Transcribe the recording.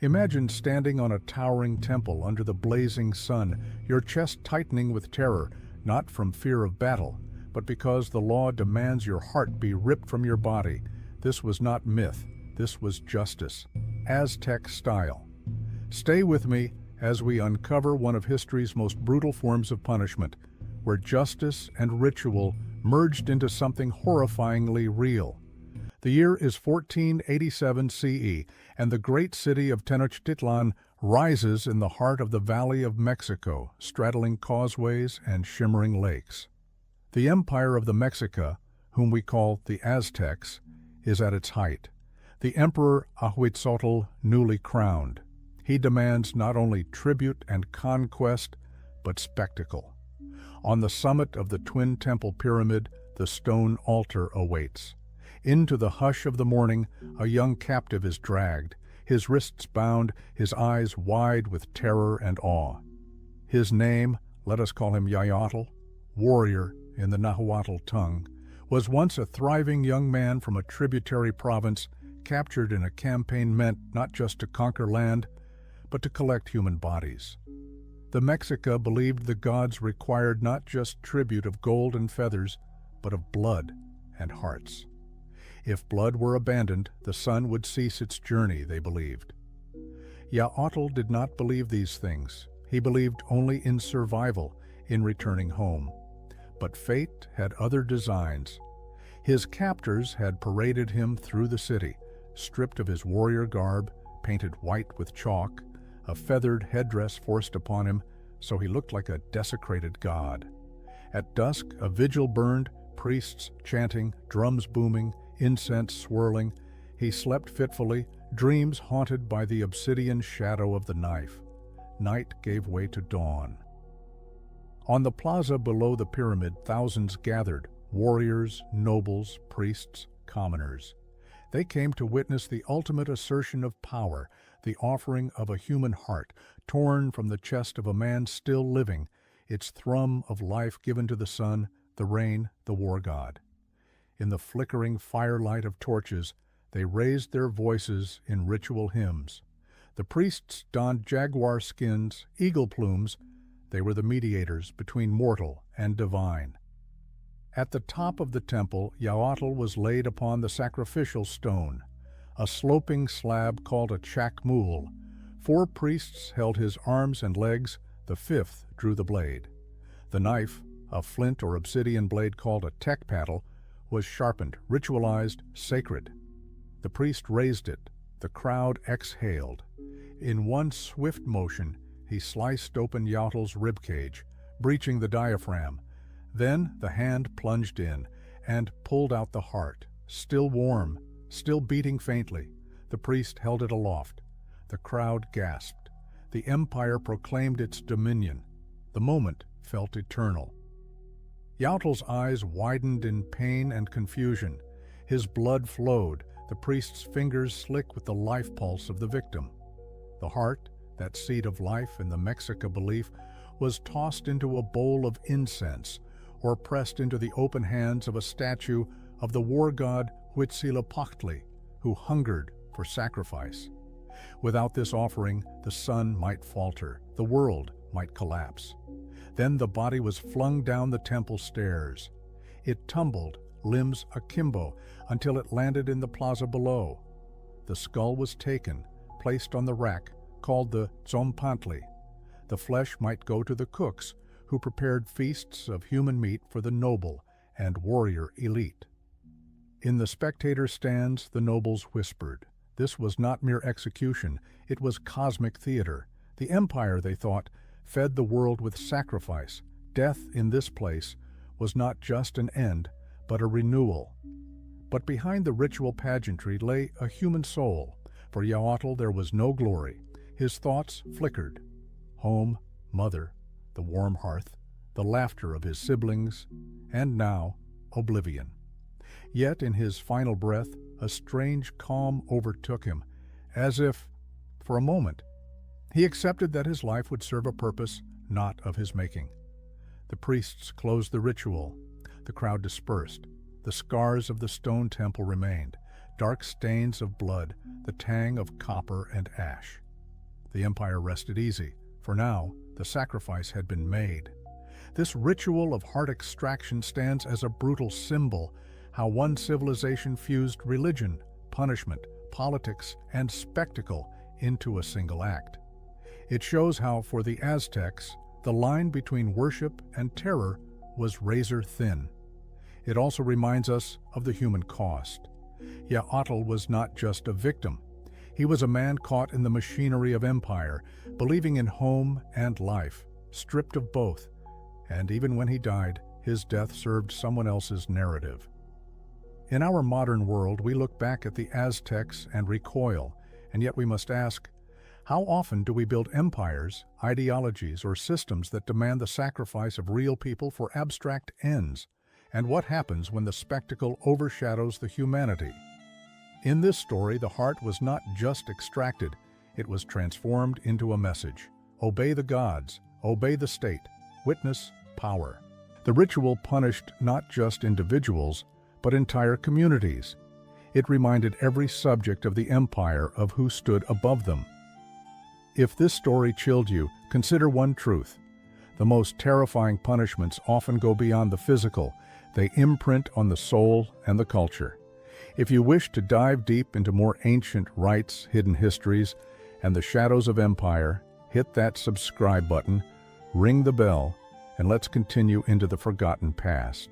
Imagine standing on a towering temple under the blazing sun, your chest tightening with terror, not from fear of battle, but because the law demands your heart be ripped from your body. This was not myth, this was justice, Aztec style. Stay with me as we uncover one of history's most brutal forms of punishment, where justice and ritual merged into something horrifyingly real. The year is 1487 CE, and the great city of Tenochtitlan rises in the heart of the Valley of Mexico, straddling causeways and shimmering lakes. The empire of the Mexica, whom we call the Aztecs, is at its height. The Emperor Ahuitzotl newly crowned. He demands not only tribute and conquest, but spectacle. On the summit of the twin temple pyramid, the stone altar awaits. Into the hush of the morning, a young captive is dragged, his wrists bound, his eyes wide with terror and awe. His name, let us call him Yayatl, warrior in the Nahuatl tongue, was once a thriving young man from a tributary province, captured in a campaign meant not just to conquer land, but to collect human bodies. The Mexica believed the gods required not just tribute of gold and feathers, but of blood and hearts. If blood were abandoned, the sun would cease its journey, they believed. Yaotl did not believe these things. He believed only in survival, in returning home. But fate had other designs. His captors had paraded him through the city, stripped of his warrior garb, painted white with chalk, a feathered headdress forced upon him, so he looked like a desecrated god. At dusk, a vigil burned, priests chanting, drums booming, incense swirling. He slept fitfully, dreams haunted by the obsidian shadow of the knife. Night gave way to dawn. On the plaza below the pyramid, thousands gathered, warriors, nobles, priests, commoners. They came to witness the ultimate assertion of power, the offering of a human heart, torn from the chest of a man still living, its thrum of life given to the sun, the rain, the war god. In the flickering firelight of torches, they raised their voices in ritual hymns. The priests donned jaguar skins, eagle plumes. They were the mediators between mortal and divine. At the top of the temple, Yaotl was laid upon the sacrificial stone, a sloping slab called a chakmul. 4 priests held his arms and legs, the 5th drew the blade. The knife, a flint or obsidian blade called a tek paddle, was sharpened, ritualized, sacred. The priest raised it. The crowd exhaled. In one swift motion, he sliced open Yaotl's ribcage, breaching the diaphragm. Then the hand plunged in and pulled out the heart, still warm, still beating faintly. The priest held it aloft. The crowd gasped. The empire proclaimed its dominion. The moment felt eternal. Yaotl's eyes widened in pain and confusion. His blood flowed, the priest's fingers slick with the life pulse of the victim. The heart, that seed of life in the Mexica belief, was tossed into a bowl of incense or pressed into the open hands of a statue of the war god Huitzilopochtli, who hungered for sacrifice. Without this offering, the sun might falter, the world might collapse. Then the body was flung down the temple stairs. It tumbled, limbs akimbo, until it landed in the plaza below. The skull was taken, placed on the rack, called the tzompantli. The flesh might go to the cooks, who prepared feasts of human meat for the noble and warrior elite. In the spectator stands, the nobles whispered. This was not mere execution, it was cosmic theater. The empire, they thought, fed the world with sacrifice. Death in this place was not just an end, but a renewal. But behind the ritual pageantry lay a human soul. For Yaotl there was no glory. His thoughts flickered. Home, mother, the warm hearth, the laughter of his siblings, and now oblivion. Yet in his final breath, a strange calm overtook him, as if, for a moment, he accepted that his life would serve a purpose not of his making. The priests closed the ritual. The crowd dispersed. The scars of the stone temple remained, dark stains of blood, the tang of copper and ash. The empire rested easy, for now the sacrifice had been made. This ritual of heart extraction stands as a brutal symbol how one civilization fused religion, punishment, politics, and spectacle into a single act. It shows how, for the Aztecs, the line between worship and terror was razor thin. It also reminds us of the human cost. Untold was not just a victim. He was a man caught in the machinery of empire, believing in home and life, stripped of both. And even when he died, his death served someone else's narrative. In our modern world, we look back at the Aztecs and recoil, and yet we must ask, how often do we build empires, ideologies, or systems that demand the sacrifice of real people for abstract ends? And what happens when the spectacle overshadows the humanity? In this story, the heart was not just extracted, it was transformed into a message. Obey the gods, obey the state, witness power. The ritual punished not just individuals, but entire communities. It reminded every subject of the empire of who stood above them. If this story chilled you, consider one truth. The most terrifying punishments often go beyond the physical. They imprint on the soul and the culture. If you wish to dive deep into more ancient rites, hidden histories, and the shadows of empire, hit that subscribe button, ring the bell, and let's continue into the forgotten past.